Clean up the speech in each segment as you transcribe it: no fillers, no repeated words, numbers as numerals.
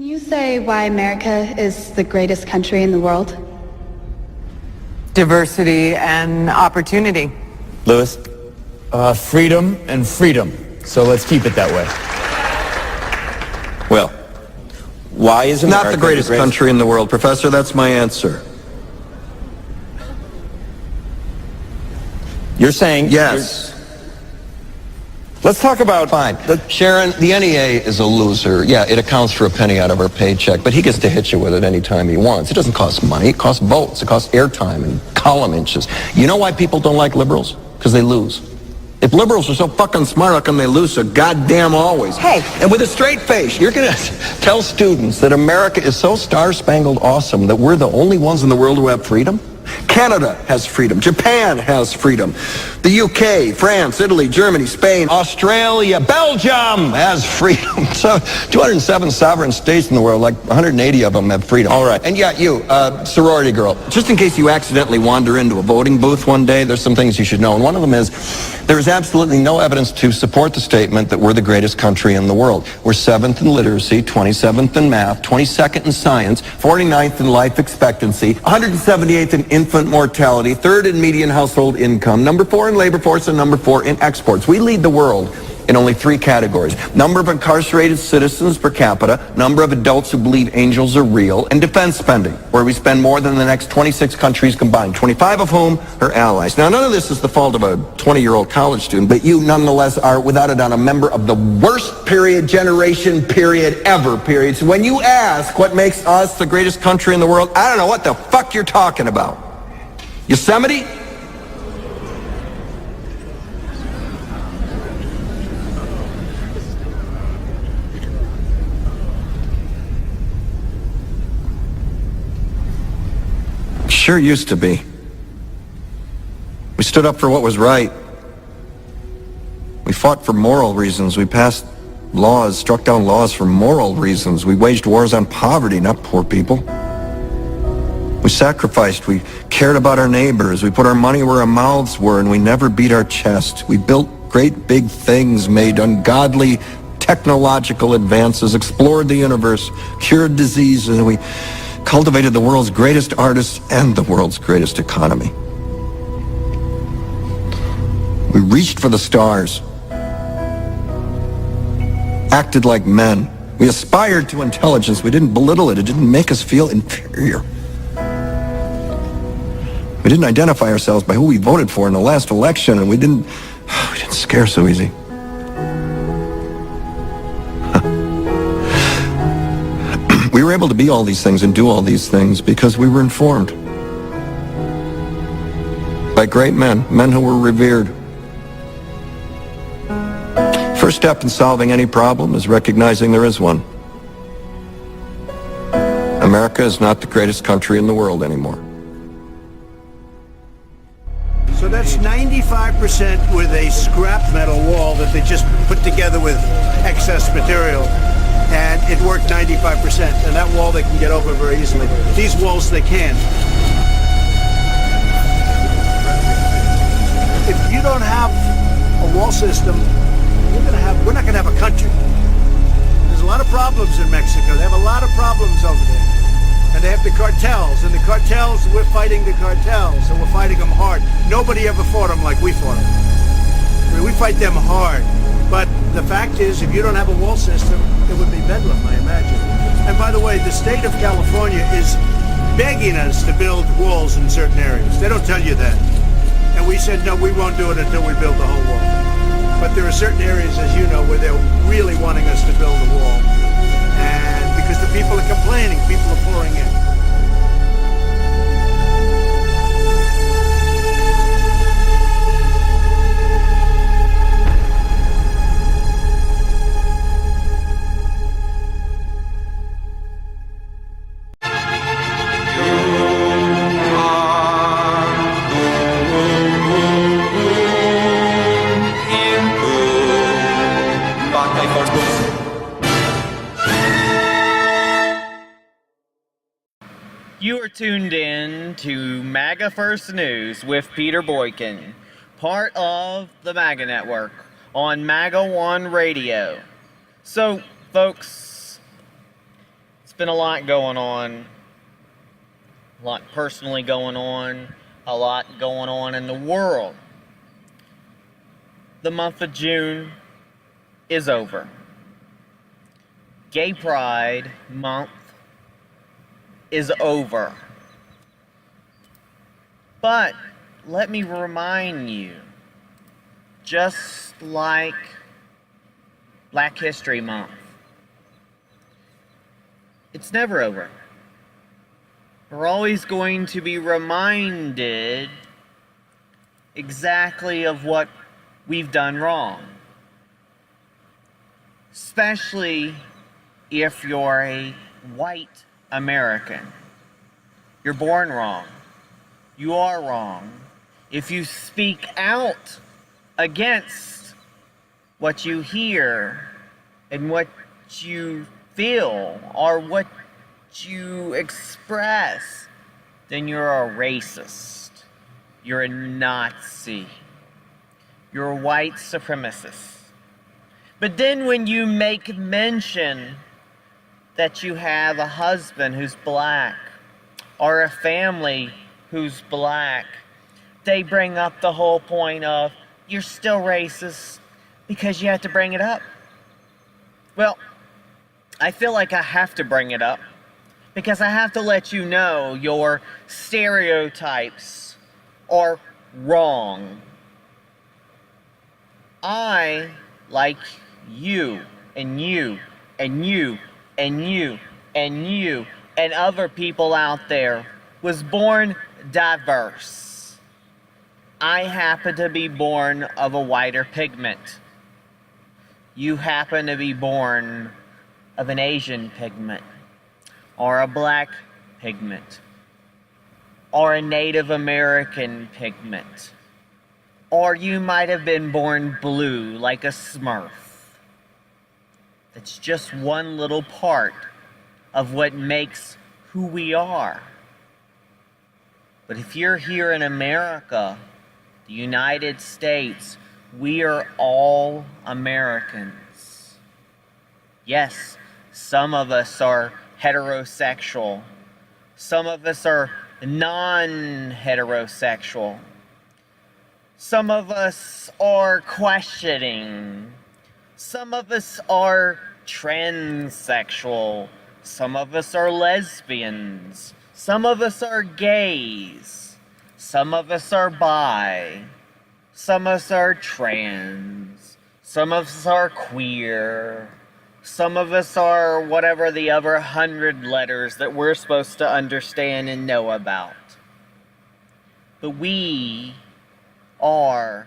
Can you say why America is the greatest country in the world? Diversity and opportunity. Lewis? Freedom and freedom. So let's keep it that way. Well, why is America not the greatest country in the world, Professor? That's my answer. You're saying... Yes. Let's talk about... Fine. Sharon, the NEA is a loser. Yeah, it accounts for a penny out of our paycheck, but he gets to hit you with it anytime he wants. It doesn't cost money. It costs votes. It costs airtime and column inches. You know why people don't like liberals? Because they lose. If liberals are so fucking smart, how come they lose so goddamn always? Hey. And with a straight face, you're going to tell students that America is so star-spangled awesome that we're the only ones in the world who have freedom? Canada has freedom. Japan has freedom. The UK, France, Italy, Germany, Spain, Australia, Belgium has freedom. So 207 sovereign states in the world, like 180 of them have freedom. All right. And yeah, you, sorority girl, just in case you accidentally wander into a voting booth one day, there's some things you should know. And one of them is there is absolutely no evidence to support the statement that we're the greatest country in the world. We're 7th in literacy, 27th in math, 22nd in science, 49th in life expectancy, 178th in infant mortality, 3rd in median household income, number 4 in labor force, and number 4 in exports. We lead the world in only 3 categories: number of incarcerated citizens per capita, number of adults who believe angels are real, and defense spending, where we spend more than the next 26 countries combined, 25 of whom are allies. Now, none of this is the fault of a 20-year-old college student, but you nonetheless are, without a doubt, a member of the worst generation ever. So when you ask what makes us the greatest country in the world, I don't know what the fuck you're talking about. Yosemite? Sure used to be. We stood up for what was right. We fought for moral reasons. We passed laws, struck down laws for moral reasons. We waged wars on poverty, not poor people. We sacrificed. We cared about our neighbors. We put our money where our mouths were, and we never beat our chest. We built great big things, made ungodly technological advances, explored the universe, cured diseases, and we cultivated the world's greatest artists and the world's greatest economy. We reached for the stars, acted like men. We aspired to intelligence. We didn't belittle it. It didn't make us feel inferior. We didn't identify ourselves by who we voted for in the last election, and we didn't scare so easy. We were able to be all these things and do all these things because we were informed by great men who were revered. First step in solving any problem is recognizing there is one. America is not the greatest country in the world anymore. So that's 95% with a scrap metal wall that they just put together with excess material. And it worked 95%. And that wall they can get over very easily. These walls they can't. If you don't have a wall system, we're not going to have a country. There's a lot of problems in Mexico. They have a lot of problems over there. And they have the cartels, and the cartels, we're fighting the cartels, and we're fighting them hard. Nobody ever fought them like we fought them. I mean, we fight them hard. But the fact is, if you don't have a wall system, it would be bedlam, I imagine. And by the way, the state of California is begging us to build walls in certain areas. They don't tell you that. And we said, no, we won't do it until we build the whole wall. But there are certain areas, as you know, where they're really wanting us to build a wall. And because the people are complaining, people are pouring in. You are tuned in to Maga First News with Peter Boykin, part of the Maga Network on Maga One Radio. So, folks, It's been a lot going on, a lot personally going on, a lot going on in the world. The month of June is over. Gay Pride Month is over. But let me remind you, just like Black History Month, it's never over. We're always going to be reminded exactly of what we've done wrong. Especially if you're a white American. You're born wrong. You are wrong. If you speak out against what you hear and what you feel or what you express, then you're a racist. You're a Nazi. You're a white supremacist. But then when you make mention that you have a husband who's black or a family who's black, they bring up the whole point of you're still racist because you have to bring it up. Well, I feel like I have to bring it up because I have to let you know your stereotypes are wrong. I, like you, and you, and you, and you, and you, and other people out there, was born diverse. I happen to be born of a whiter pigment. You happen to be born of an Asian pigment, or a black pigment, or a Native American pigment, or you might have been born blue like a Smurf. That's just one little part of what makes who we are. But if you're here in America, the United States, we are all Americans. Yes, some of us are heterosexual. Some of us are non-heterosexual. Some of us are questioning. Some of us are transsexual. Some of us are lesbians. Some of us are gays. Some of us are bi. Some of us are trans. Some of us are queer. Some of us are whatever the other 100 letters that we're supposed to understand and know about. But we are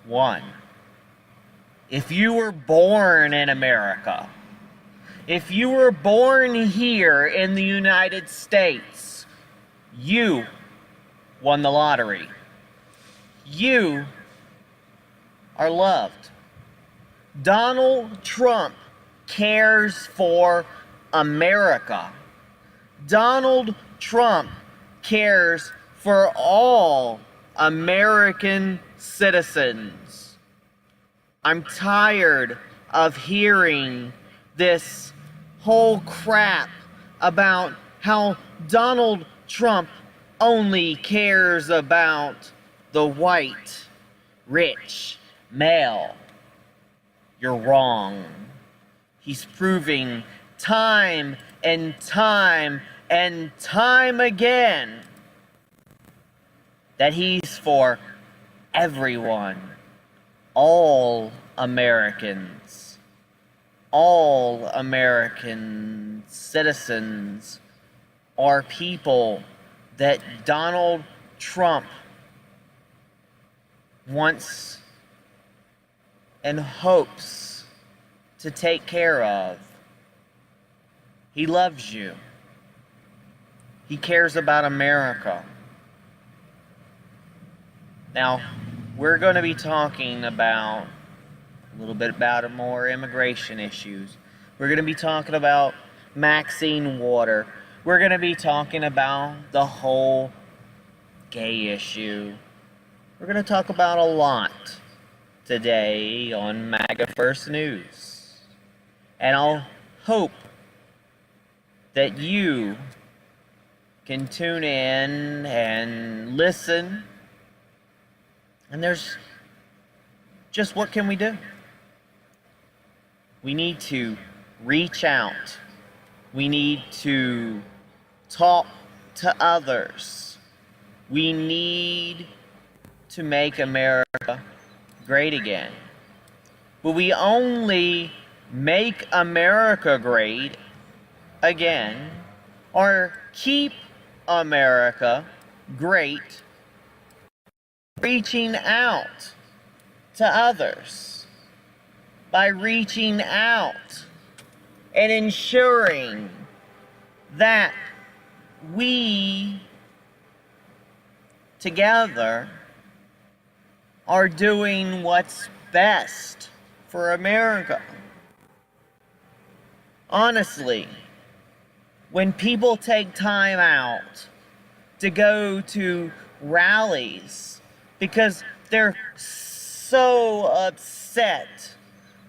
one. If you were born in America, if you were born here in the United States, you won the lottery. You are loved. Donald Trump cares for America. Donald Trump cares for all American citizens. I'm tired of hearing this whole crap about how Donald Trump only cares about the white, rich male. You're wrong. He's proving time and time and time again that he's for everyone. All Americans. All American citizens are people that Donald Trump wants and hopes to take care of. He loves you. He cares about America. Now, we're going to be talking about a little bit about more immigration issues. We're going to be talking about Maxine Water. We're going to be talking about the whole gay issue. We're going to talk about a lot today on Maga First News. And I'll hope that you can tune in and listen. And there's just, what can we do? We need to reach out. We need to talk to others. We need to make America great again. But we only make America great again, or keep America great, reaching out to others, by reaching out and ensuring that we together are doing what's best for America. Honestly, when people take time out to go to rallies because they're so upset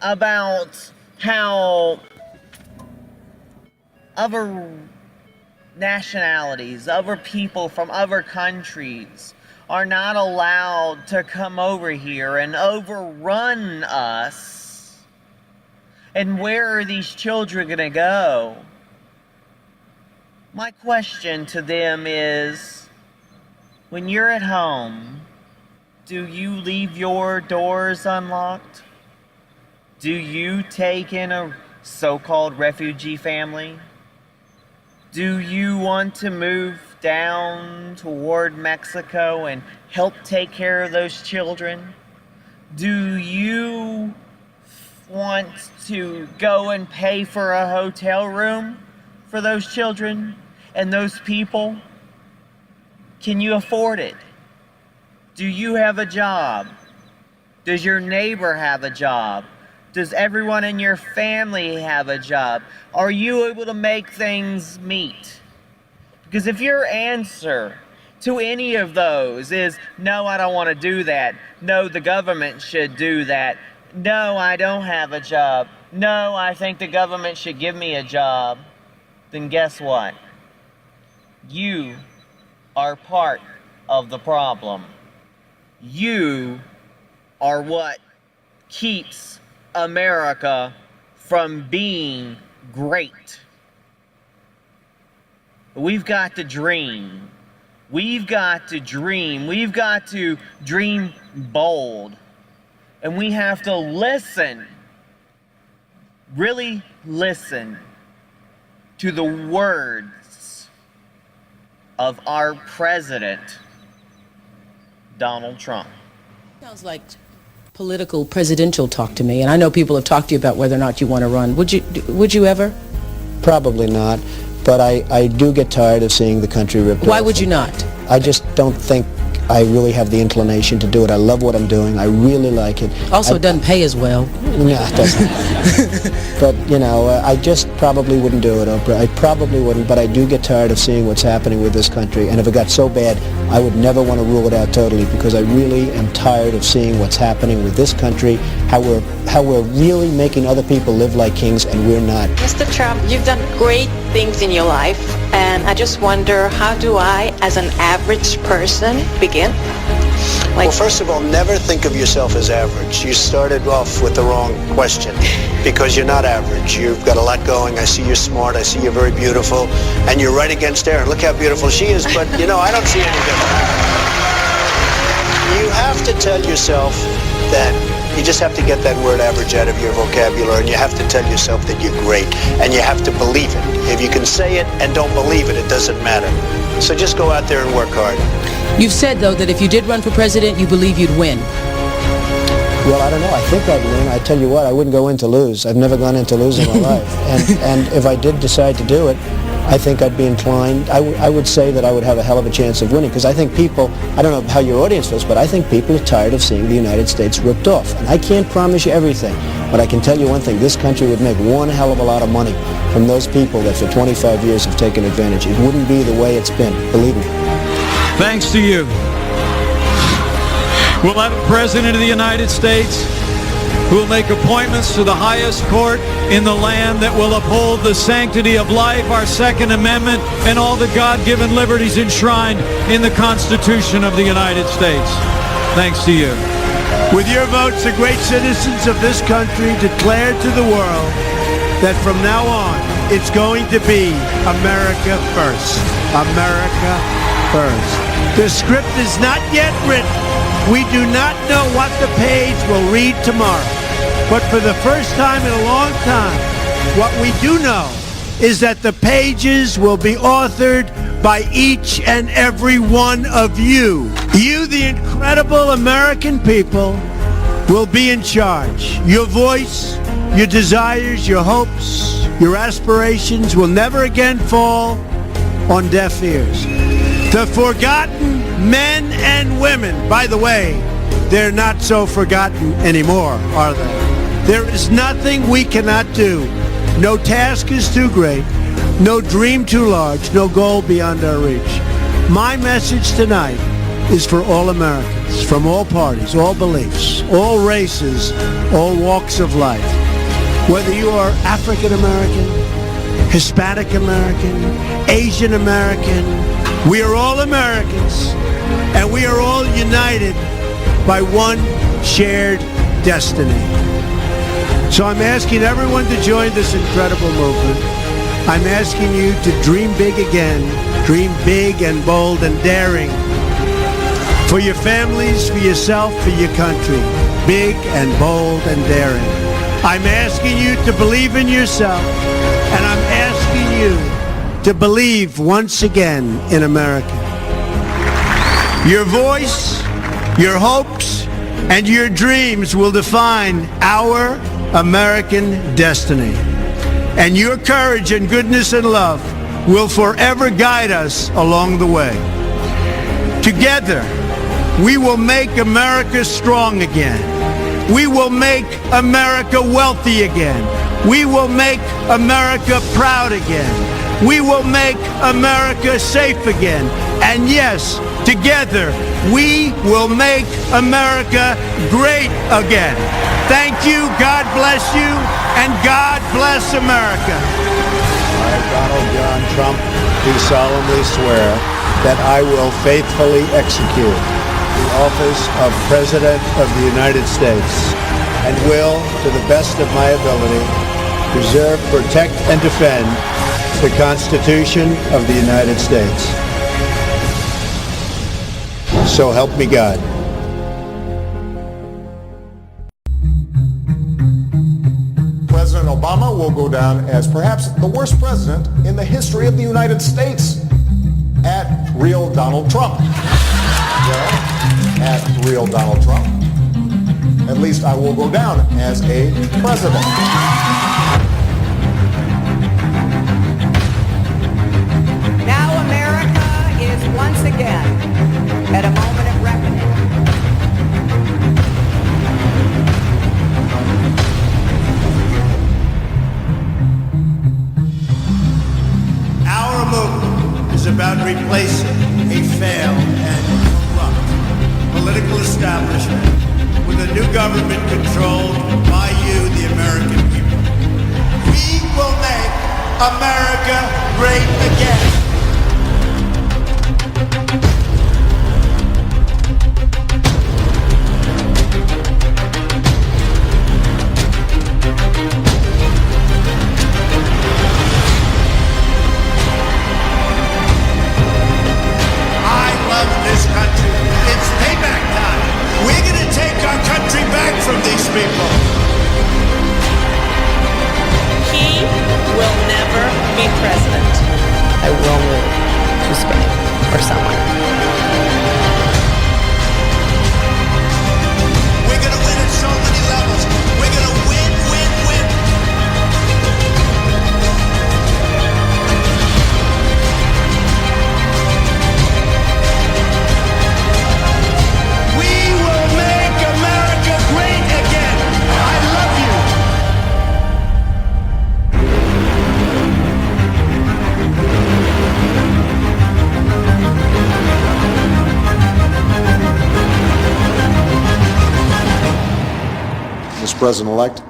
about how other nationalities, other people from other countries are not allowed to come over here and overrun us, and where are these children going to go? My question to them is, when you're at home, do you leave your doors unlocked? Do you take in a so-called refugee family? Do you want to move down toward Mexico and help take care of those children? Do you want to go and pay for a hotel room for those children and those people? Can you afford it? Do you have a job? Does your neighbor have a job? Does everyone in your family have a job? Are you able to make things meet? Because if your answer to any of those is, no, I don't want to do that. No, the government should do that. No, I don't have a job. No, I think the government should give me a job. Then guess what? You are part of the problem. You are what keeps America from being great. We've got to dream. We've got to dream. We've got to dream bold. And we have to listen, really listen to the words of our president, Donald Trump. Sounds like political presidential talk to me, and I know people have talked to you about whether or not you want to run. Would you ever? Probably not, but I do get tired of seeing the country ripped off. Why would you not? I just don't think I really have the inclination to do it. I love what I'm doing. I really like it. Also, it doesn't pay as well. Yeah, it doesn't. But, you know, I just probably wouldn't do it, Oprah. I probably wouldn't, but I do get tired of seeing what's happening with this country. And if it got so bad, I would never want to rule it out totally, because I really am tired of seeing what's happening with this country, how we're really making other people live like kings and we're not. Mr. Trump, you've done great things in your life, and I just wonder, how do I, as an average person, begin? Well, first of all, never think of yourself as average. You started off with the wrong question, because you're not average. You've got a lot going. I see you're smart. I see you're very beautiful. And you're right against Erin. Look how beautiful she is. But, you know, I don't see any difference. You have to tell yourself that you just have to get that word average out of your vocabulary, and you have to tell yourself that you're great, and you have to believe it. If you can say it and don't believe it, it doesn't matter. So just go out there and work hard. You've said, though, that if you did run for president, you believe you'd win. Well, I don't know. I think I'd win. I tell you what, I wouldn't go in to lose. I've never gone in to lose in my life. And if I did decide to do it, I think I'd be inclined. I would say that I would have a hell of a chance of winning, because I think people, I don't know how your audience feels, but I think people are tired of seeing the United States ripped off. And I can't promise you everything, but I can tell you one thing. This country would make one hell of a lot of money from those people that for 25 years have taken advantage. It wouldn't be the way it's been, believe me. Thanks to you, we'll have a president of the United States who will make appointments to the highest court in the land that will uphold the sanctity of life, our Second Amendment, and all the God-given liberties enshrined in the Constitution of the United States. Thanks to you. With your votes, the great citizens of this country declare to the world that from now on, it's going to be America first. America first. The script is not yet written. We do not know what the page will read tomorrow. But for the first time in a long time, what we do know is that the pages will be authored by each and every one of you. You, the incredible American people, will be in charge. Your voice, your desires, your hopes, your aspirations will never again fall on deaf ears. The forgotten men and women, by the way, they're not so forgotten anymore, are they? There is nothing we cannot do. No task is too great, no dream too large, no goal beyond our reach. My message tonight is for all Americans, from all parties, all beliefs, all races, all walks of life. Whether you are African American, Hispanic American, Asian American, we are all Americans, and we are all united by one shared destiny. So I'm asking everyone to join this incredible movement. I'm asking you to dream big again, dream big and bold and daring. For your families, for yourself, for your country, big and bold and daring. I'm asking you to believe in yourself, and I'm asking you to believe once again in America. Your voice, your hopes, and your dreams will define our American destiny. And your courage and goodness and love will forever guide us along the way. Together, we will make America strong again. We will make America wealthy again. We will make America proud again. We will make America safe again. And yes, together, we will make America great again. Thank you, God bless you, and God bless America. I, Donald John Trump, do solemnly swear that I will faithfully execute the office of President of the United States and will, to the best of my ability, preserve, protect, and defend the Constitution of the United States. So help me God. President Obama will go down as perhaps the worst president in the history of the United States. At real Donald Trump. Well, at real Donald Trump. At least I will go down as a president. Now America is once again at a moment of reckoning. Our movement is about replacing a failed and corrupt political establishment with a new government controlled by you, the American people. We will make America great again. This country. It's payback time. We're going to take our country back from these people. He will never be president. I will move to Spain or somewhere. We're going to win at so many levels. We're going to win, win, win. President-elect.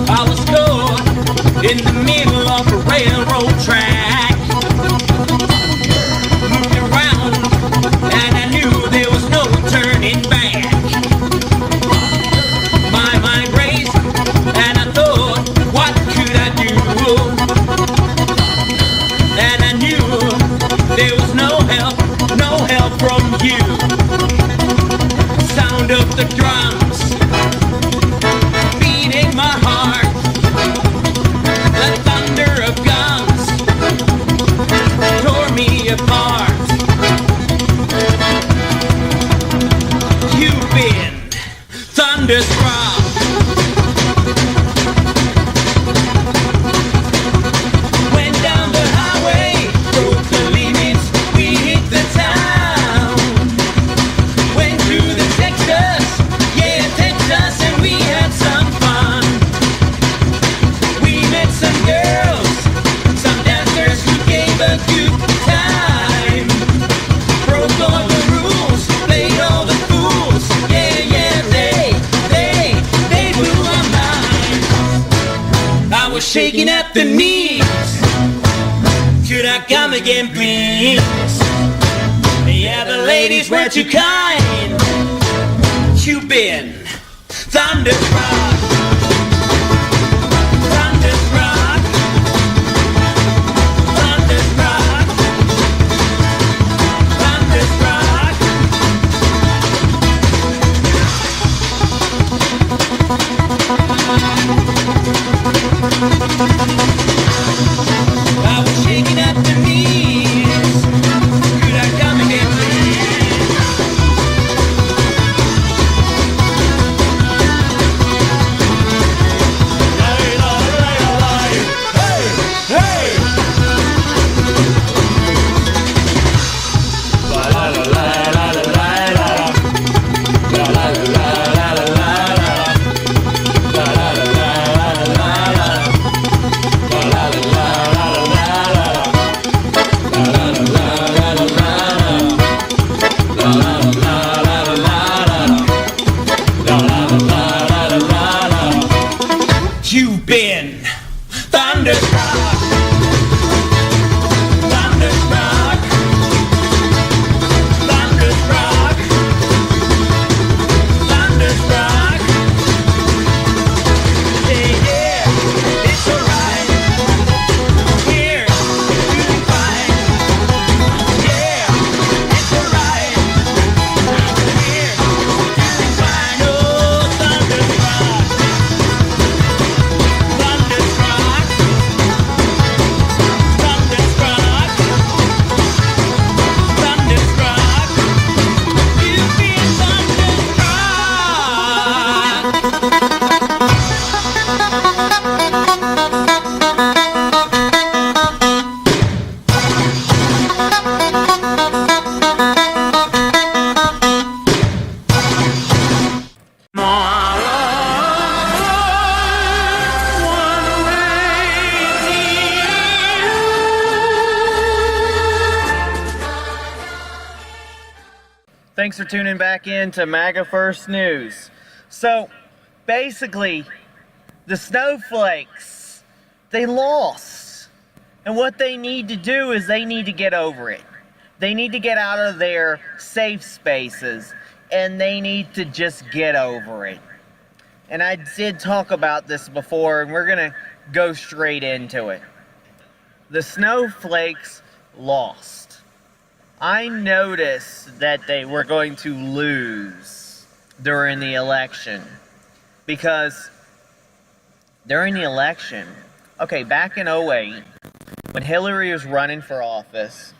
I was caught in the middle of a railroad track. Looked around and I knew there was no turning back. My mind raced and I thought, what could I do? And I knew there was no help from you. Sound of the drums beating my heart, the thunder of guns tore me apart. You've been thunderstruck. Went down the highway, broke the limits, we hit the town. Went to the Texas, yeah, Texas, and we had some fun. We met some girls, some dancers who gave a good time. Broke all the rules, played all the fools, yeah, yeah, they blew my mind. I was shaking at the knees, could I come again, please? Yeah, the ladies were too kind. You've been thunderstruck. Thunderstruck. Thunderstruck. Thunderstruck. I was shaking at the knees. Could I come again, please? You've been thunderstruck. Thunderstruck. Thunderstruck. Thunderstruck. Yeah, it's alright. Here, doing fine. Yeah, it's alright. Here, doing fine. Oh, thunderstruck. Thunderstruck. Thunderstruck. Thunderstruck. You've been thunderstruck. Thanks for tuning back in to Maga First News. So, basically, the snowflakes, they lost. And what they need to do is they need to get over it. They need to get out of their safe spaces, and they need to just get over it. And I did talk about this before, and we're going to go straight into it. The snowflakes lost. I noticed that they were going to lose during the election, because during the election, okay, back in 2008, when Hillary was running for office,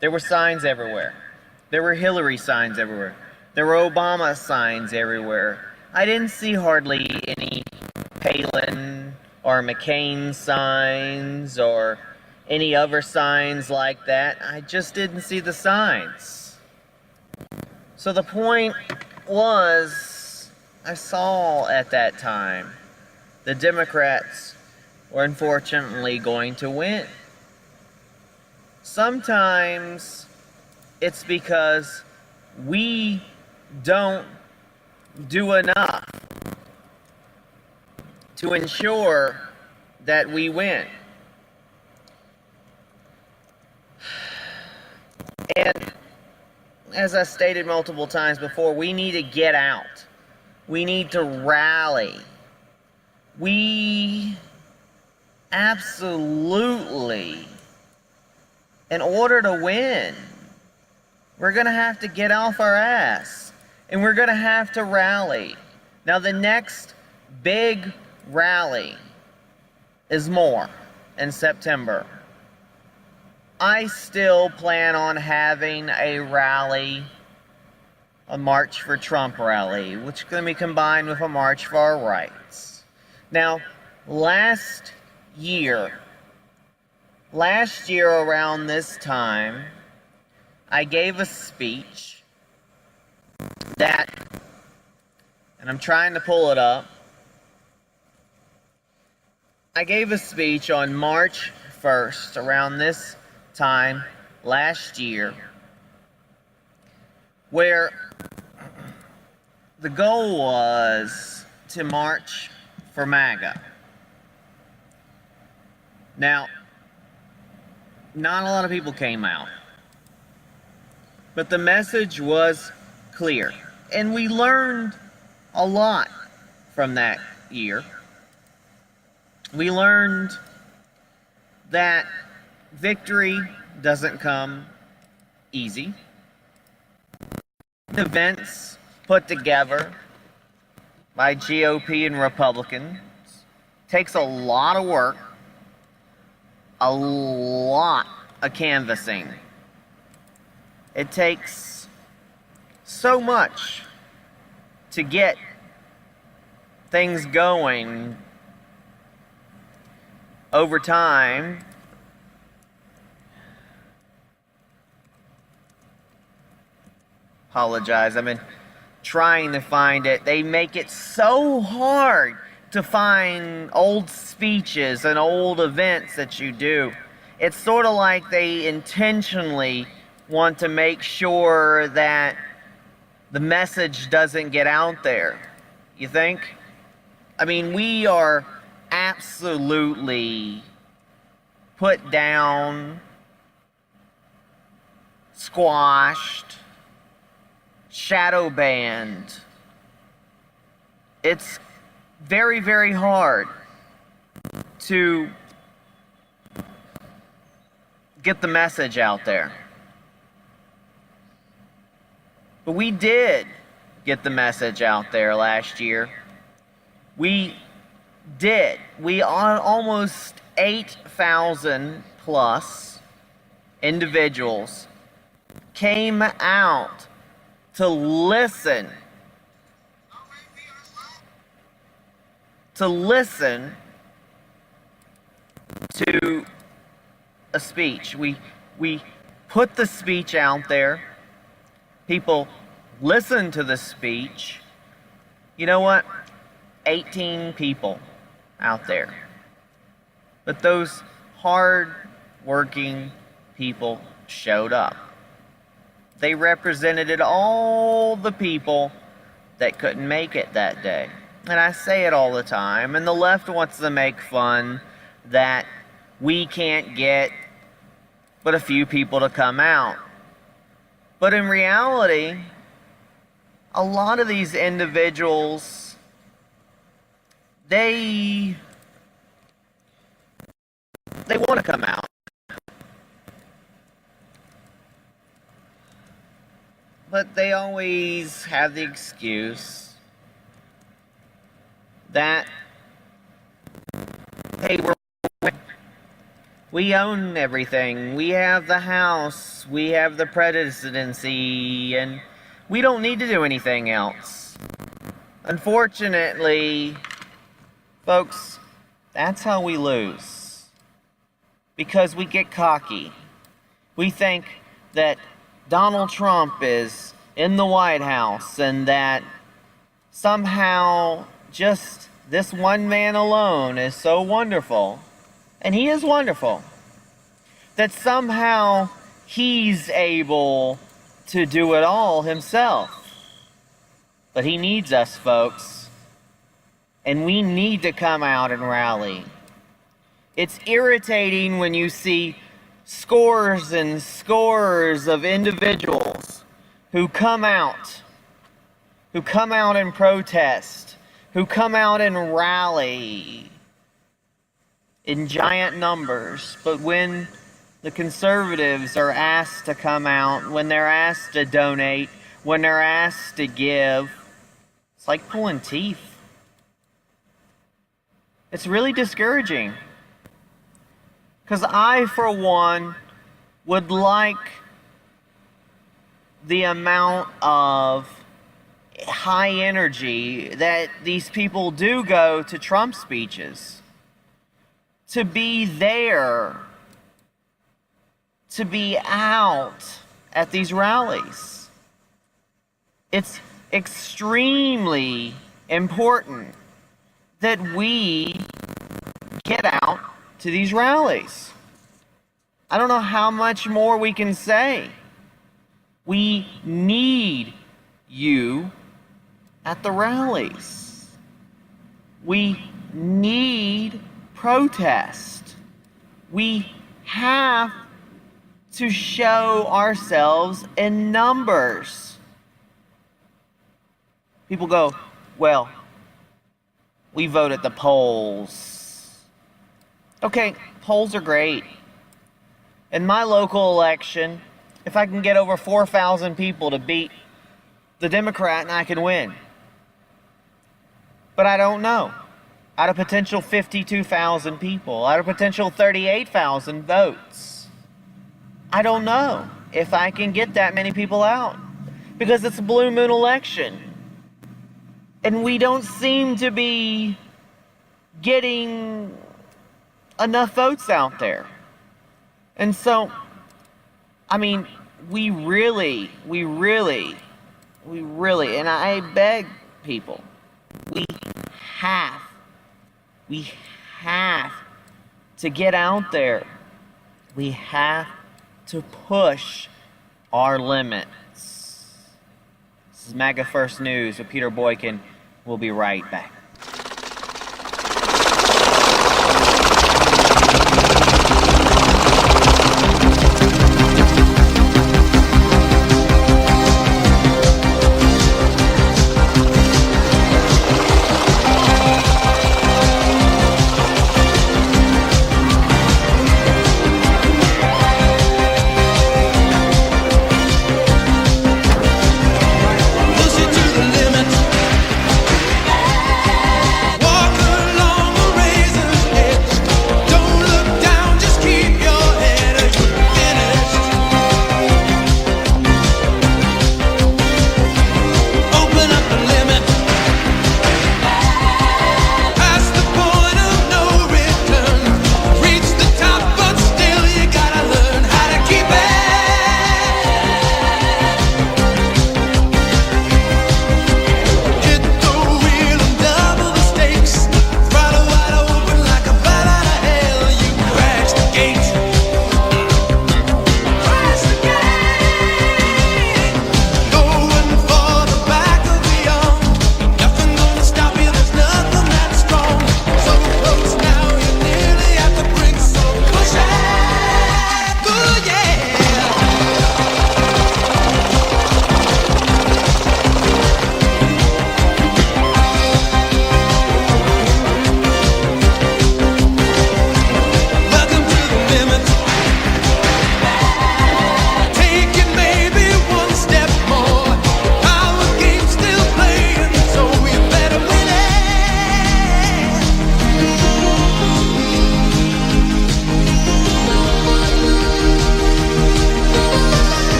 there were signs everywhere. There were Hillary signs everywhere. There were Obama signs everywhere. I didn't see hardly any Palin or McCain signs or any other signs like that. I just didn't see the signs. So the point was, I saw at that time the Democrats were unfortunately going to win. Sometimes it's because we don't do enough to ensure that we win. And as I stated multiple times before, we need to get out. We need to rally. We absolutely, in order to win, we're going to have to get off our ass. And we're going to have to rally. Now, the next big rally is more in September. I still plan on having a rally, a March for Trump rally, which is going to be combined with a March for Our Rights. Now, last year around this time, I gave a speech that, and I'm trying to pull it up, I gave a speech on March 1st, around this time last year, where the goal was to march for Maga. Now, not a lot of people came out, but the message was clear, and we learned a lot from that year. We learned that victory doesn't come easy. Events put together by GOP and Republicans takes a lot of work, a lot of canvassing. It takes so much to get things going over time. Apologize, I've been trying to find it. They make it so hard to find old speeches and old events that you do. It's sort of like they intentionally want to make sure that the message doesn't get out there. You think? I mean, we are absolutely put down, squashed, shadow banned. It's very, very hard to get the message out there. But we did get the message out there last year. We did. We are almost 8,000 plus individuals came out to listen to a speech. We put the speech out there. People listen to the speech. You know what? 18 people out there. But those hard-working people showed up. They represented all the people that couldn't make it that day. And I say it all the time, and the left wants to make fun that we can't get but a few people to come out. But in reality, a lot of these individuals, they want to come out. But they always have the excuse that, hey, we own everything. We have the House. We have the presidency. And we don't need to do anything else. Unfortunately, folks, That's how we lose. Because we get cocky. We think that Donald Trump is in the White House and that somehow just this one man alone is so wonderful. And he is wonderful. That somehow he's able to do it all himself. But he needs us, folks. And we need to come out and rally. It's irritating when you see scores and scores of individuals who come out and protest, who come out and rally in giant numbers. But when the conservatives are asked to come out, when they're asked to donate, when they're asked to give, it's like pulling teeth. It's really discouraging. Because I, for one, would like the amount of high energy that these people do go to Trump speeches. To be there. To be out at these rallies. It's extremely important that we get out to these rallies. I don't know how much more we can say. We need you at the rallies. We need protest. We have to show ourselves in numbers. People go, well, we vote at the polls. Okay, polls are great. In my local election, if I can get over 4,000 people to beat the Democrat, and I can win. But I don't know. Out of potential 52,000 people, out of potential 38,000 votes, I don't know if I can get that many people out. Because it's a blue moon election. And we don't seem to be getting enough votes out there. And so, I mean, we really, and I beg people, we have to get out there. We have to push our limits. This is Maga First News with Peter Boykin. We'll be right back. Push it to the limit.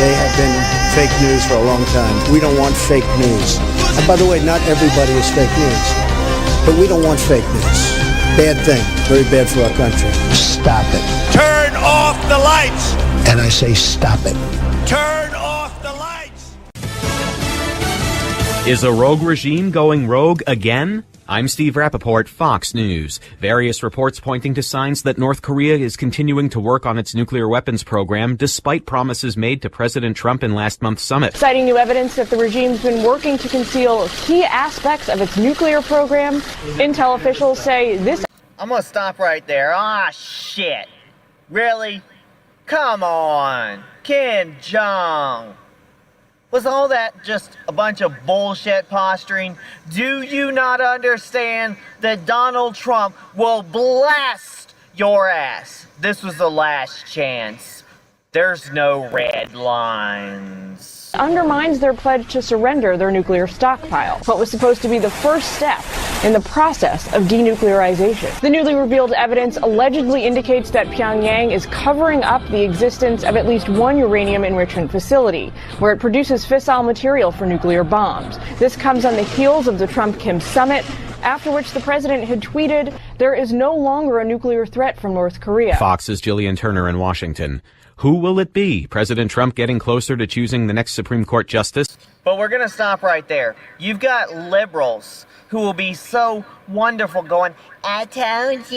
They have been fake news for a long time. We don't want fake news. And by the way, not everybody is fake news. But we don't want fake news. Bad thing. Very bad for our country. Stop it. Turn off the lights. And I say stop it. Turn off the lights. Is a rogue regime going rogue again? I'm Steve Rappaport, Fox News. Various reports pointing to signs that North Korea is continuing to work on its nuclear weapons program despite promises made to President Trump in last month's summit. Citing new evidence that the regime's been working to conceal key aspects of its nuclear program, intel officials say this... I'm gonna stop right there. Ah, shit. Really? Come on. Kim Jong. Was all that just a bunch of bullshit posturing? Do you not understand that Donald Trump will blast your ass? This was the last chance. There's no red lines. Undermines their pledge to surrender their nuclear stockpile, what was supposed to be the first step in the process of denuclearization. The newly revealed evidence allegedly indicates that Pyongyang is covering up the existence of at least one uranium enrichment facility, where it produces fissile material for nuclear bombs. This comes on the heels of the Trump-Kim summit, after which the president had tweeted, "There is no longer a nuclear threat from North Korea." Fox's Jillian Turner in Washington. Who will it be? President Trump getting closer to choosing the next Supreme Court justice? But we're gonna stop right there. You've got liberals who will be so wonderful going, I told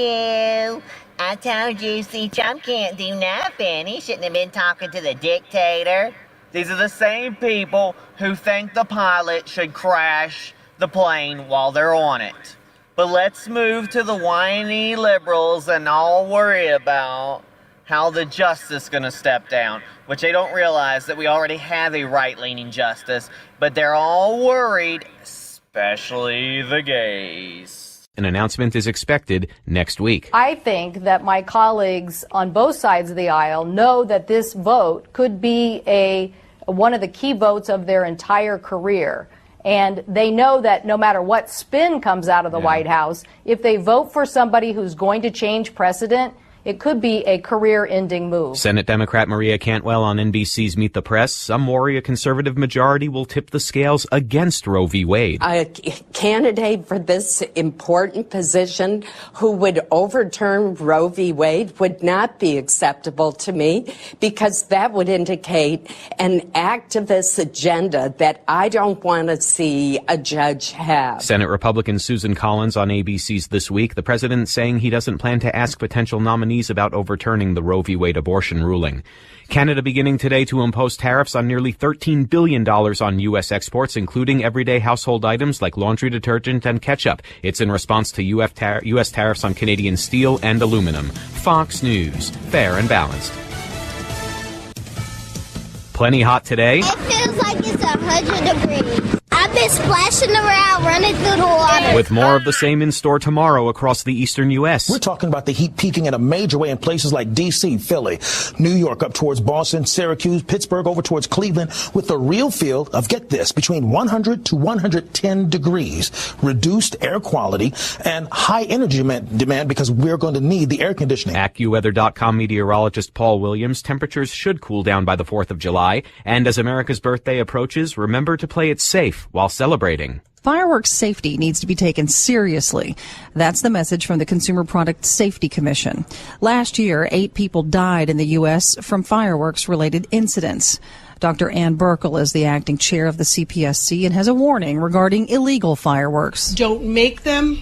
you, see, Trump can't do nothing. He shouldn't have been talking to the dictator. These are the same people who think the pilot should crash the plane while they're on it. But let's move to the whiny liberals and all worry about how the justice is going to step down, which they don't realize that we already have a right-leaning justice, but they're all worried, especially the gays. An announcement is expected next week. I think that my colleagues on both sides of the aisle know that this vote could be one of the key votes of their entire career. And they know that no matter what spin comes out of the White House, if they vote for somebody who's going to change precedent, it could be a career-ending move. Senate Democrat Maria Cantwell on NBC's Meet the Press. Some worry a conservative majority will tip the scales against Roe v. Wade. A candidate for this important position who would overturn Roe v. Wade would not be acceptable to me, because that would indicate an activist agenda that I don't want to see a judge have. Senate Republican Susan Collins on ABC's This Week. The president saying he doesn't plan to ask potential nominees about overturning the Roe v. Wade abortion ruling. Canada beginning today to impose tariffs on nearly $13 billion on U.S. exports, including everyday household items like laundry detergent and ketchup. It's in response to U.S. tariffs on Canadian steel and aluminum. Fox News. Fair and balanced. Plenty hot today. It feels like it's 100 degrees. I've been splashing around, running through the water. With more of the same in store tomorrow across the eastern U.S. We're talking about the heat peaking in a major way in places like D.C., Philly, New York, up towards Boston, Syracuse, Pittsburgh, over towards Cleveland, with the real feel of, get this, between 100 to 110 degrees, reduced air quality, and high energy demand because we're going to need the air conditioning. AccuWeather.com meteorologist Paul Williams. Temperatures should cool down by the 4th of July. And as America's birthday approaches, remember to play it safe while celebrating. Fireworks safety needs to be taken seriously. That's the message from the Consumer Product Safety Commission. Last year, 8 people died in the U.S. from fireworks-related incidents. Dr. Ann Burkle is the acting chair of the CPSC and has a warning regarding illegal fireworks. Don't make them,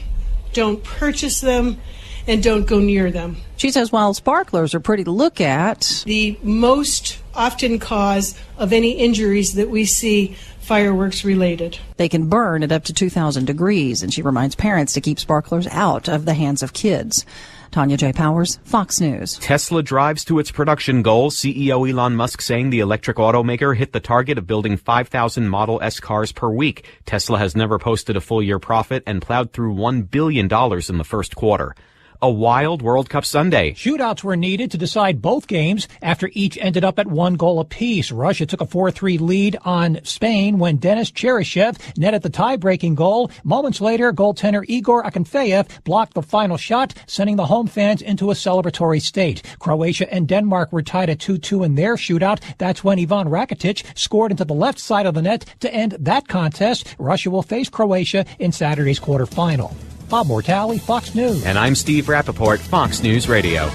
don't purchase them, and don't go near them. She says while sparklers are pretty to look at, the most often cause of any injuries that we see fireworks related. They can burn at up to 2,000 degrees, and she reminds parents to keep sparklers out of the hands of kids. Tanya J. Powers, Fox News. Tesla drives to its production goals. CEO Elon Musk saying the electric automaker hit the target of building 5,000 Model S cars per week. Tesla has never posted a full-year profit and plowed through $1 billion in the first quarter. a wild World Cup Sunday. Shootouts were needed to decide both games after each ended up at 1 goal apiece. Russia took a 4-3 lead on Spain when Denis Cheryshev netted the tie-breaking goal. Moments later, goaltender Igor Akinfeev blocked the final shot, sending the home fans into a celebratory state. Croatia and Denmark were tied at 2-2 in their shootout. That's when Ivan Rakitic scored into the left side of the net to end that contest. Russia will face Croatia in Saturday's quarterfinal. Bob Mortale, Fox News. And I'm Steve Rappaport, Fox News Radio.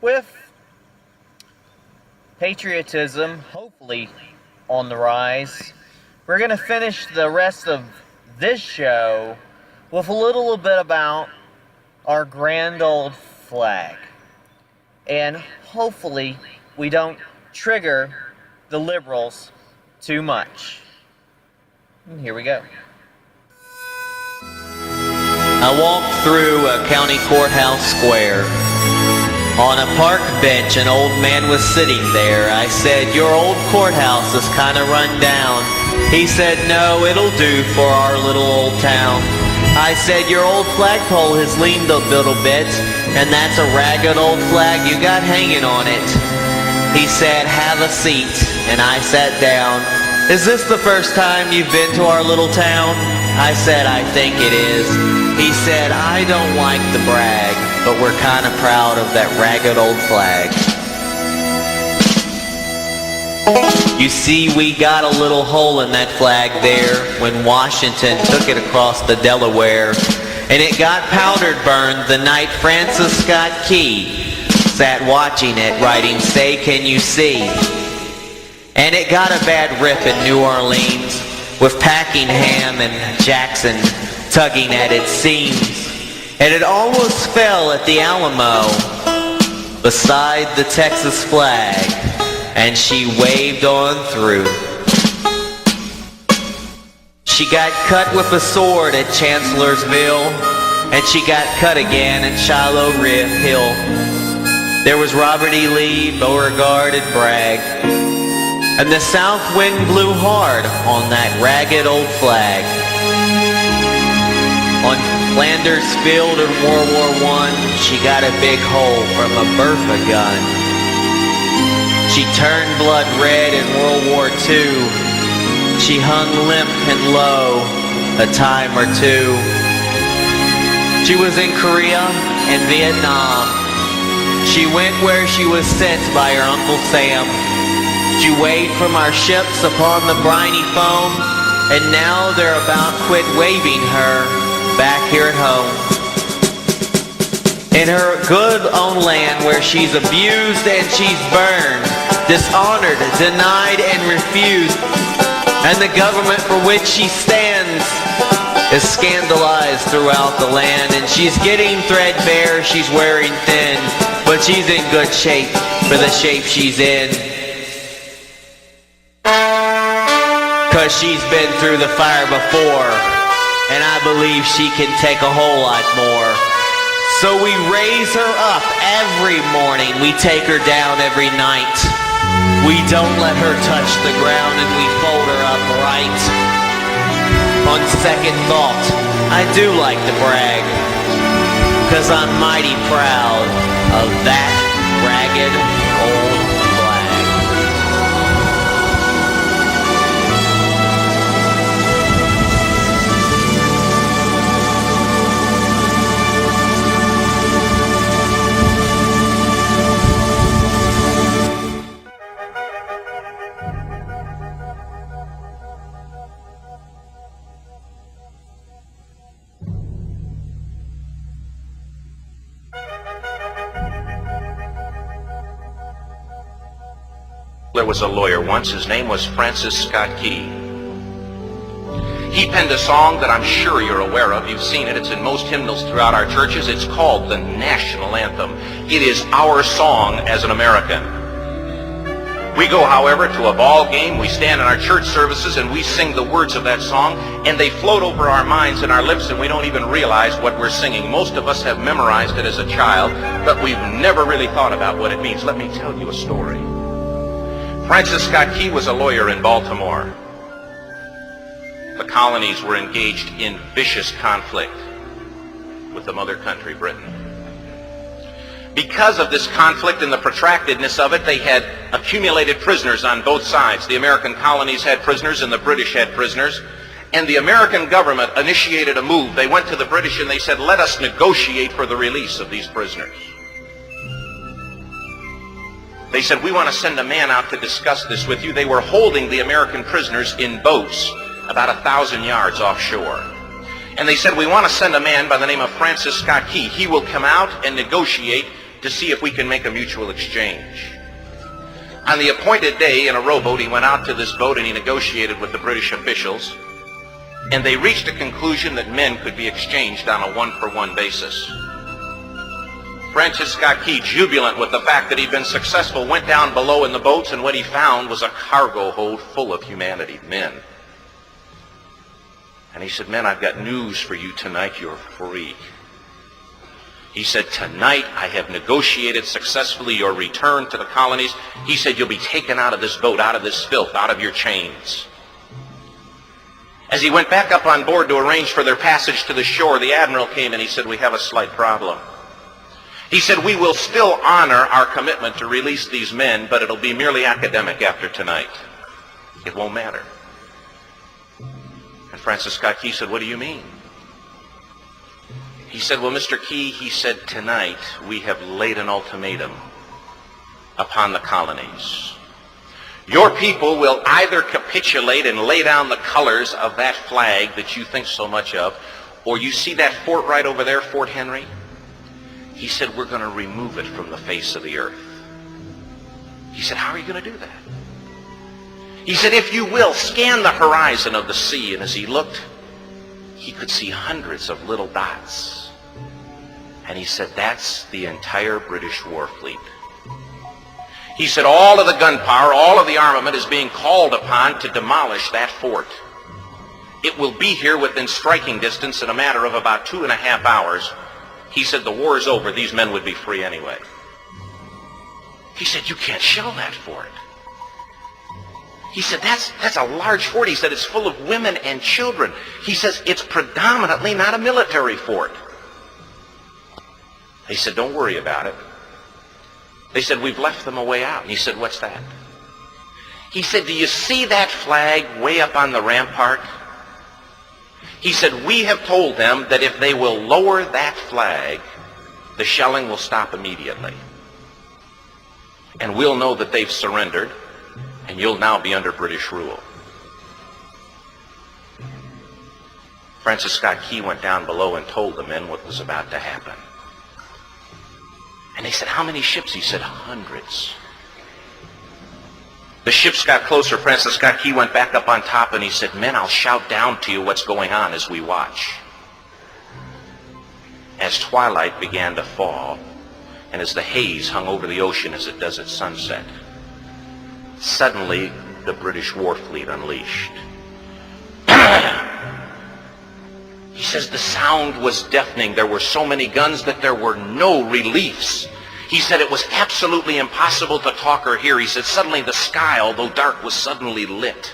With patriotism hopefully on the rise, we're going to finish the rest of this show with a little bit about our grand old flag. And hopefully we don't trigger the liberals too much. And here we go. I walked through a county courthouse square. On a park bench, an old man was sitting there. I said, "Your old courthouse is kind of run down." He said, "No, it'll do for our little old town." I said, "Your old flagpole has leaned a little bit, and that's a ragged old flag you got hanging on it." He said, "Have a seat," and I sat down. "Is this the first time you've been to our little town?" I said, "I think it is." He said, "I don't like to brag, but we're kind of proud of that ragged old flag." You see, we got a little hole in that flag there when Washington took it across the Delaware, and it got powdered burned the night Francis Scott Key sat watching it writing, "Say, can you see?" And it got a bad rip in New Orleans with Packingham and Jackson tugging at its seams, and it almost fell at the Alamo beside the Texas flag, and she waved on through. She got cut with a sword at Chancellorsville, and she got cut again at Shiloh Hill. There was Robert E. Lee, Beauregard, and Bragg, and the south wind blew hard on that ragged old flag. On Flanders Field in World War I, she got a big hole from a Bertha gun. She turned blood red in World War II. She hung limp and low a time or two. She was in Korea and Vietnam. She went where she was sent by her Uncle Sam. She waved from our ships upon the briny foam, and now they're about quit waving her back here at home. In her good own land where she's abused and she's burned, dishonored, denied, and refused, and the government for which she stands is scandalized throughout the land, and she's getting threadbare, she's wearing thin, but she's in good shape for the shape she's in. 'Cause she's been through the fire before, and I believe she can take a whole lot more. So we raise her up every morning, we take her down every night. We don't let her touch the ground, and we fold her up right. On second thought, I do like to brag, 'cause I'm mighty proud of that ragged old flag. There was a lawyer once, his name was Francis Scott Key. He penned a song that I'm sure you're aware of. You've seen it. It's in most hymnals throughout our churches. It's called the National Anthem. It is our song as an American. We go, however, to a ball game. We stand in our church services and we sing the words of that song, and they float over our minds and our lips, and we don't even realize what we're singing. Most of us have memorized it as a child, but we've never really thought about what it means. Let me tell you a story. Francis Scott Key was a lawyer in Baltimore. The colonies were engaged in vicious conflict with the mother country, Britain. Because of this conflict and the protractedness of it, they had accumulated prisoners on both sides. The American colonies had prisoners and the British had prisoners. And the American government initiated a move. They went to the British and they said, let us negotiate for the release of these prisoners. They said, we want to send a man out to discuss this with you. They were holding the American prisoners in boats about 1,000 yards offshore. And they said, we want to send a man by the name of Francis Scott Key. He will come out and negotiate to see if we can make a mutual exchange. On the appointed day in a rowboat, he went out to this boat and he negotiated with the British officials, and they reached a conclusion that men could be exchanged on a one-for-one basis. Francis Scott Key, jubilant with the fact that he'd been successful, went down below in the boats, and what he found was a cargo hold full of humanity, men. And he said, men, I've got news for you tonight. You're free. He said, tonight I have negotiated successfully your return to the colonies. He said, you'll be taken out of this boat, out of this filth, out of your chains. As he went back up on board to arrange for their passage to the shore, the admiral came and he said, we have a slight problem. He said, we will still honor our commitment to release these men, but it'll be merely academic after tonight. It won't matter. And Francis Scott Key said, what do you mean? He said, well, Mr. Key, he said, tonight we have laid an ultimatum upon the colonies. Your people will either capitulate and lay down the colors of that flag that you think so much of, or you see that fort right over there, Fort Henry? He said, we're going to remove it from the face of the earth. He said, how are you going to do that? He said, if you will, scan the horizon of the sea. And as he looked, he could see hundreds of little dots. And he said, that's the entire British war fleet. He said, all of the gunpowder, all of the armament is being called upon to demolish that fort. It will be here within striking distance in a matter of about 2.5 hours. He said, the war is over. These men would be free anyway. He said, you can't shell that fort. He said, that's a large fort. He said, it's full of women and children. He says, it's predominantly not a military fort. They said, don't worry about it. They said, we've left them a way out. And he said, what's that? He said, do you see that flag way up on the rampart? He said, we have told them that if they will lower that flag, the shelling will stop immediately. And we'll know that they've surrendered, and you'll now be under British rule. Francis Scott Key went down below and told the men what was about to happen. And they said, how many ships? He said, hundreds. The ships got closer. Francis Scott Key went back up on top and he said, men, I'll shout down to you what's going on as we watch. As twilight began to fall, and as the haze hung over the ocean as it does at sunset, suddenly the British war fleet unleashed. He says the sound was deafening. There were so many guns that there were no reliefs. He said it was absolutely impossible to talk or hear. He said suddenly the sky, although dark, was suddenly lit.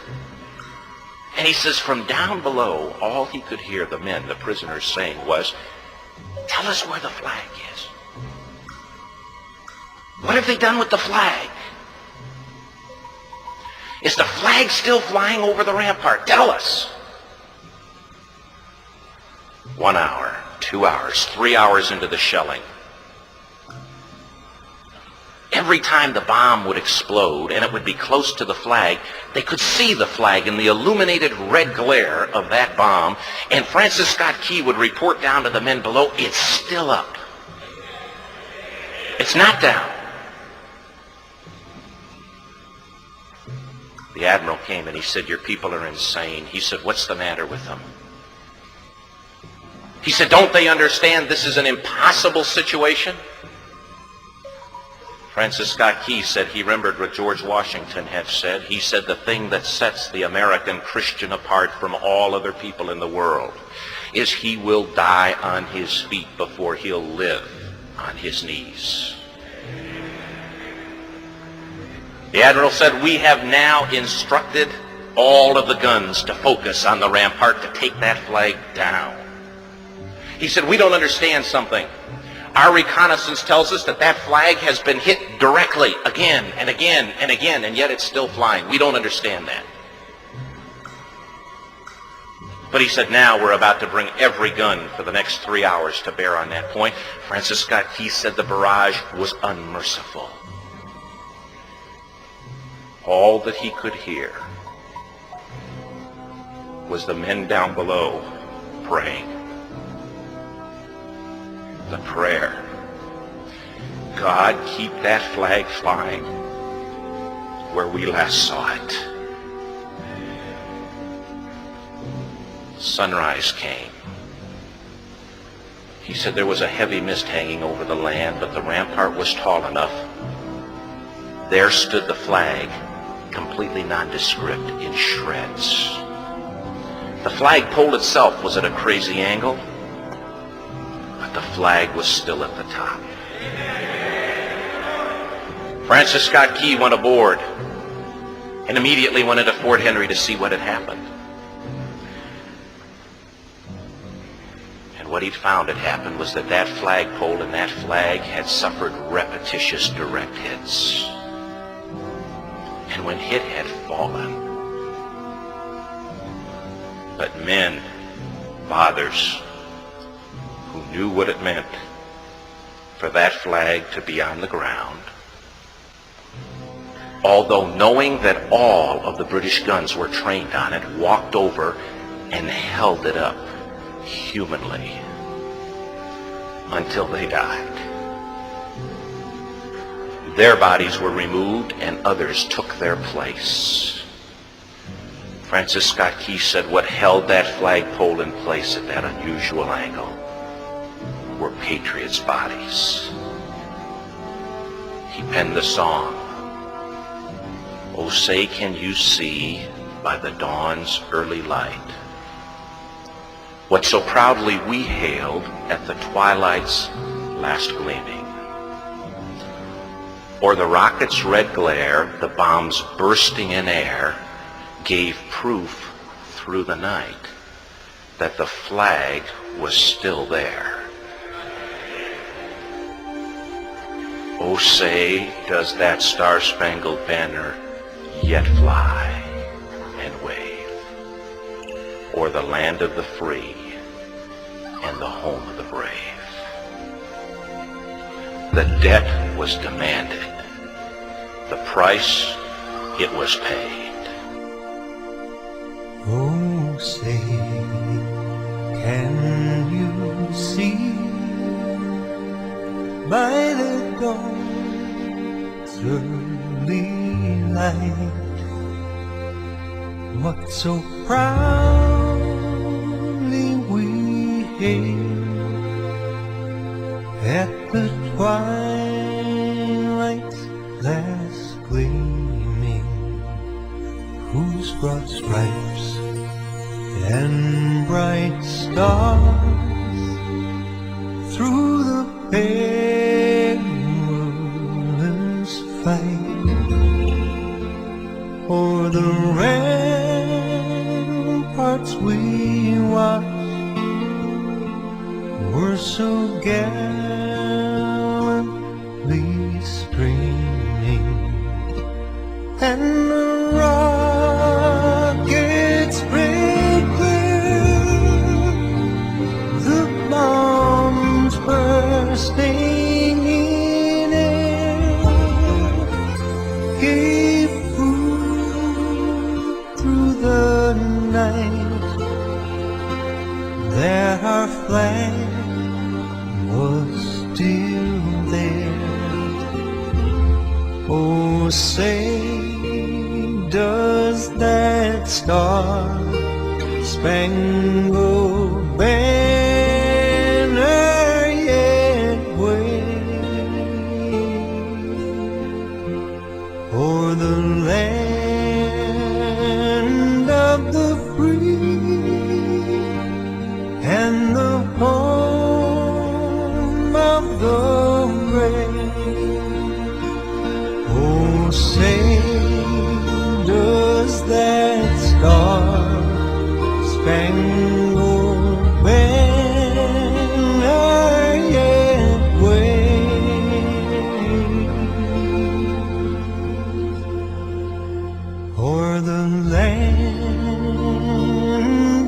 And he says from down below, all he could hear the men, the prisoners, saying was, tell us where the flag is. What have they done with the flag? Is the flag still flying over the rampart? Tell us. 1 hour, 2 hours, 3 hours into the shelling. Every time the bomb would explode and it would be close to the flag, they could see the flag in the illuminated red glare of that bomb, and Francis Scott Key would report down to the men below, it's still up. It's not down. The admiral came and he said, your people are insane. He said, what's the matter with them? He said, don't they understand this is an impossible situation? Francis Scott Key said he remembered what George Washington had said. He said the thing that sets the American Christian apart from all other people in the world is he will die on his feet before he'll live on his knees. The Admiral said, we have now instructed all of the guns to focus on the rampart to take that flag down. He said, we don't understand something. Our reconnaissance tells us that that flag has been hit directly again and again and again, and yet it's still flying. We don't understand that. But he said, now we're about to bring every gun for the next 3 hours to bear on that point. Francis Scott Key said the barrage was unmerciful. All that he could hear was the men down below praying. The prayer, God, keep that flag flying where we last saw it. Sunrise came. He said there was a heavy mist hanging over the land, but the rampart was tall enough. There stood the flag, completely nondescript, in shreds. The flagpole itself was at a crazy angle, but the flag was still at the top. Francis Scott Key went aboard and immediately went into Fort Henry to see what had happened. And what he'd found had happened was that that flagpole and that flag had suffered repetitious direct hits. And when it had fallen, but men, fathers, who knew what it meant for that flag to be on the ground, although knowing that all of the British guns were trained on it, walked over and held it up humanly until they died. Their bodies were removed and others took their place. Francis Scott Key said what held that flagpole in place at that unusual angle were patriots' bodies. He penned the song, "Oh, say can you see by the dawn's early light what so proudly we hailed at the twilight's last gleaming? Or the rocket's red glare, the bombs bursting in air, gave proof through the night that the flag was still there. Oh, say, does that star-spangled banner yet fly and wave o'er the land of the free and the home of the brave? The debt was demanded. The price, it was paid. Oh, say, can you see by the dawn's early light what so proudly we hailed at the twilight's last gleaming, whose broad stripes and bright stars through the perilous fight o'er the ramparts we watched were so gallantly streaming, and the rockets break clear, the bombs bursting in air gave proof through the night that our flag was still there. Oh, say, does that star-spangled banner yet wave of the free and the home of the brave. Oh, say, does that star-spangled banner yet wave o'er the land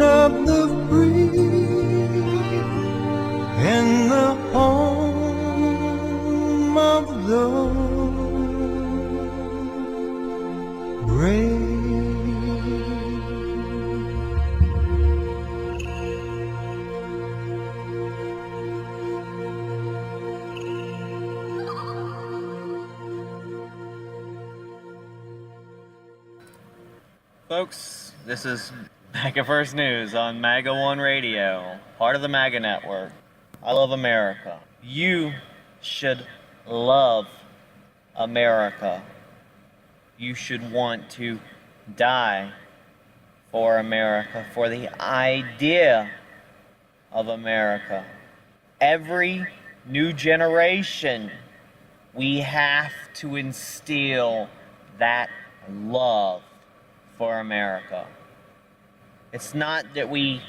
of the free and the home of the brave? Folks, this is Maga First News on Maga One Radio, part of the Maga Network. I love America. You should love America. You should want to die for America, for the idea of America. Every new generation, we have to instill that love for America. It's not that we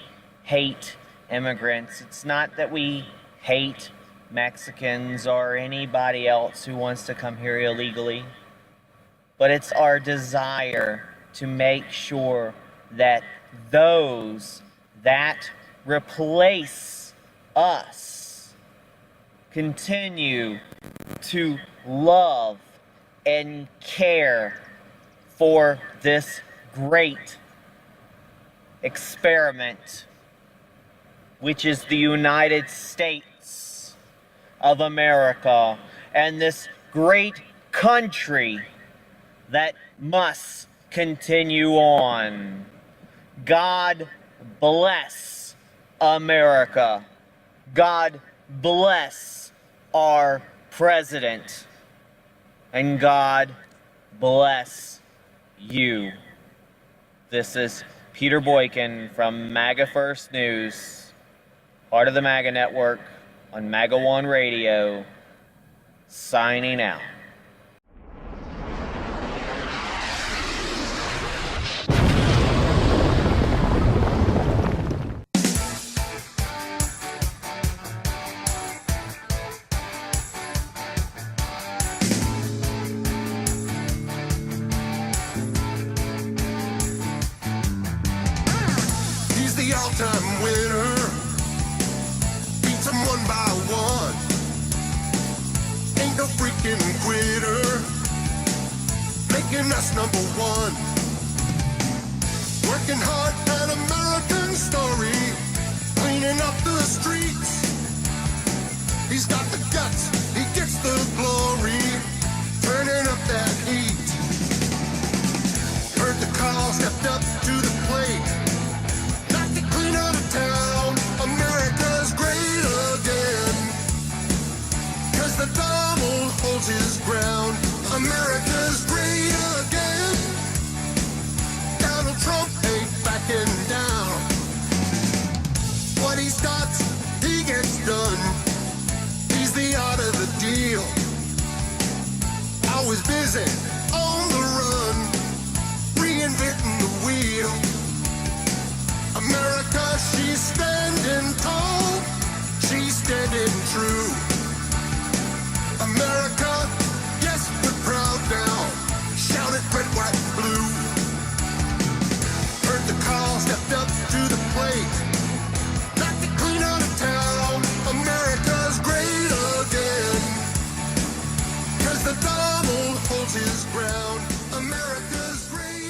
hate immigrants. It's not that we hate Mexicans or anybody else who wants to come here illegally. But it's our desire to make sure that those that replace us continue to love and care for this great experiment, which is the United States of America, and this great country that must continue on. God bless America. God bless our president. And God bless you. This is Peter Boykin from Maga First News, part of the Maga Network on Maga One Radio, signing out. All-time winner, beats them one by one. Ain't no freaking quitter, making us number one. Working hard, an American story, cleaning up the streets. He's got the guts, he gets the glory, turning up that heat. Heard the call, stepped up to the plate. Town, America's great again. 'Cause the Donald holds his ground. America's great again. Donald Trump ain't backing down. What he starts, he gets done. He's the art of the deal. Always busy.